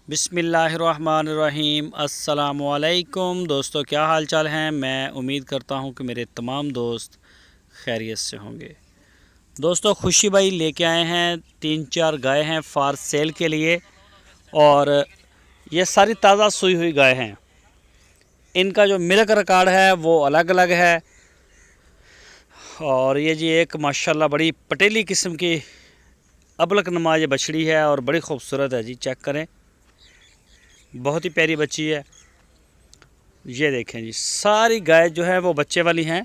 बिस्मिल्लाहिर्रहमानिर्रहीम। अस्सलामुअलैकुम दोस्तों, क्या हाल चाल हैं। मैं उम्मीद करता हूं कि मेरे तमाम दोस्त खैरियत से होंगे। दोस्तों, खुशी भाई लेके आए हैं 3-4 गाय हैं फार सेल के लिए, और ये सारी ताज़ा सूई हुई गाय हैं। इनका जो मिल्क रिकॉर्ड है वो अलग अलग है। और ये जी एक माशाल्लाह बड़ी पटेली किस्म की अबलक नमाज बछड़ी है और बड़ी खूबसूरत है जी। चेक करें, बहुत ही प्यारी बच्ची है। ये देखें जी, सारी गाय जो है वो बच्चे वाली हैं।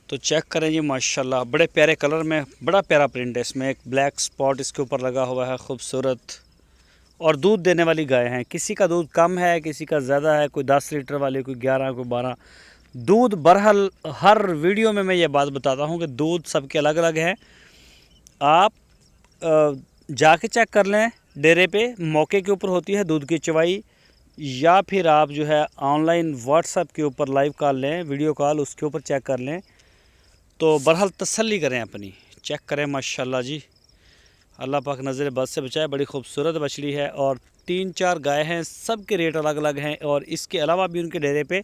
तो चेक करें जी, माशाल्लाह बड़े प्यारे कलर में, बड़ा प्यारा प्रिंट है इसमें। एक ब्लैक स्पॉट इसके ऊपर लगा हुआ है, खूबसूरत। और दूध देने वाली गाय हैं। किसी का दूध कम है, किसी का ज़्यादा है, कोई 10 लीटर वाली, कोई 11, कोई 12 दूध। बहरहाल हर वीडियो में मैं ये बात बताता हूँ कि दूध सबके अलग अलग है। आप जाके चेक कर लें डेरे पे, मौके के ऊपर होती है दूध की चवाई, या फिर आप जो है ऑनलाइन व्हाट्सएप के ऊपर लाइव कॉल लें, वीडियो कॉल, उसके ऊपर चेक कर लें। तो बहरहाल तसल्ली करें अपनी। चेक करें माशाल्लाह जी, अल्लाह पाक नज़र बद से बचाए। बड़ी खूबसूरत बछड़ी है और 3-4 गाय हैं, सब के रेट अलग अलग हैं। और इसके अलावा भी उनके डेरे पे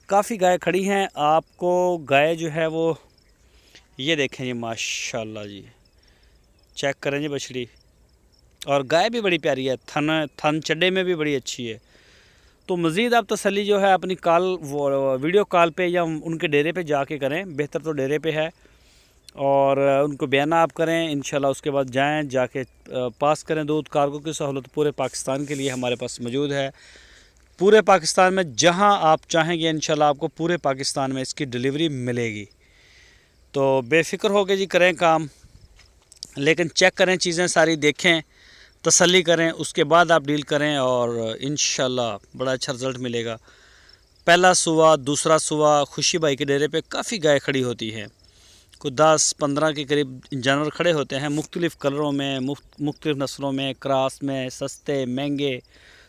काफ़ी गाय खड़ी हैं। आपको गाय जो है वो ये देखें जी, माशाल्लाह जी, चेक करें जी बछड़ी। और गाय भी बड़ी प्यारी है, थन चड्डे में भी बड़ी अच्छी है। तो मज़ीद आप तसल्ली जो है अपनी कॉल, वीडियो कॉल पे या उनके डेरे पे जाके करें। बेहतर तो डेरे पे है, और उनको बयाना आप करें इंशाल्लाह। उसके बाद जाएं, जाके पास करें दूध। कार्गो की सहूलत पूरे पाकिस्तान के लिए हमारे पास मौजूद है। पूरे पाकिस्तान में जहां आप चाहेंगे इंशाल्लाह आपको पूरे पाकिस्तान में इसकी डिलीवरी मिलेगी। तो बेफ़िक्र हो के जी करें काम, लेकिन चेक करें, चीज़ें सारी देखें, तसल्ली करें, उसके बाद आप डील करें और इंशाल्लाह बड़ा अच्छा रिज़ल्ट मिलेगा। पहला सुबह, दूसरा सुबह खुशी भाई के डेरे पे काफ़ी गाय खड़ी होती हैं। कुछ 10-15 के करीब जानवर खड़े होते हैं, मुख्तलिफ़ कलरों में, मुख्तलिफ़ नस्लों में, क्रॉस में, सस्ते महंगे।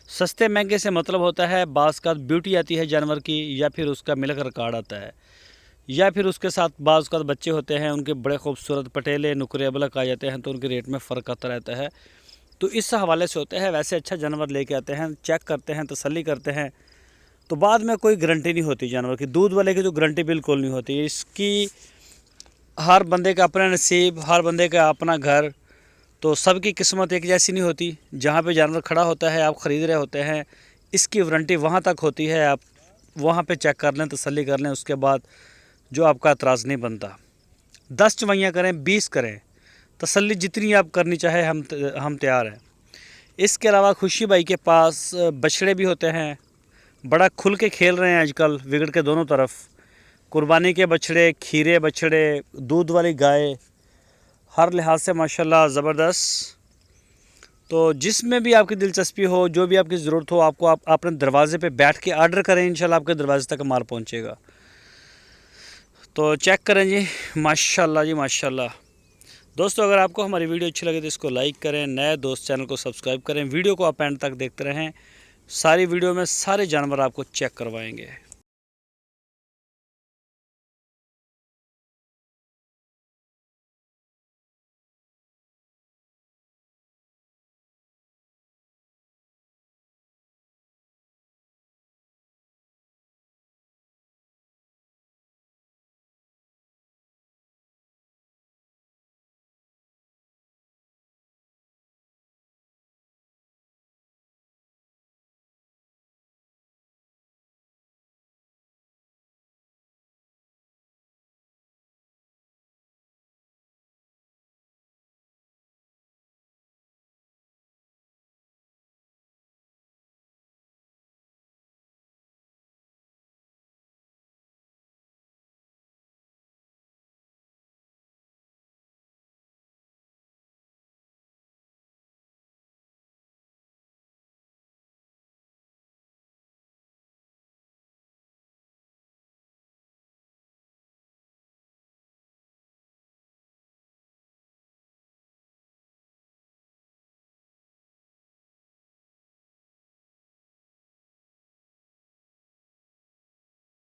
सस्ते महंगे से मतलब होता है बाज़ का ब्यूटी आती है जानवर की, या फिर उसका मिल्क रिकॉर्ड आता है, या फिर उसके साथ बाज़ का बच्चे होते हैं, उनके बड़े खूबसूरत पटेले नुकरे अबलक आ जाते हैं, तो उनके रेट में फ़र्क आता रहता है। तो इस हवाले से होते हैं। वैसे अच्छा जानवर लेके आते हैं, चेक करते हैं, तसल्ली करते हैं, तो बाद में कोई गारंटी नहीं होती जानवर की। दूध वाले की तो गारंटी बिल्कुल नहीं होती। इसकी हर बंदे का अपना नसीब, हर बंदे का अपना घर, तो सबकी किस्मत एक जैसी नहीं होती। जहाँ पे जानवर खड़ा होता है, आप ख़रीद रहे होते हैं, इसकी वारंटी वहाँ तक होती है। आप वहाँ पे चेक कर लें, तसल्ली कर लें, उसके बाद जो आपका एतराज़ नहीं बनता। 10 चवाइयाँ करें, 20 करें, तसल्ली जितनी आप करनी चाहे हम तैयार हैं। इसके अलावा खुशी भाई के पास बछड़े भी होते हैं। बड़ा खुल के खेल रहे हैं आजकल, विगड़ के दोनों तरफ। कुर्बानी के बछड़े, खीरे बछड़े, दूध वाली गाय, हर लिहाज से माशाल्लाह ज़बरदस्त। तो जिसमें भी आपकी दिलचस्पी हो, जो भी आपकी ज़रूरत हो, आपको आप अपने दरवाज़े पे बैठ के आर्डर करें, इंशाल्लाह आपके दरवाज़े तक माल पहुँचेगा। तो चेक करें जी, माशाल्लाह जी माशाल्लाह। दोस्तों, अगर आपको हमारी वीडियो अच्छी लगे तो इसको लाइक करें, नए दोस्त चैनल को सब्सक्राइब करें, वीडियो को आप एंड तक देखते रहें। सारी वीडियो में सारे जानवर आपको चेक करवाएंगे।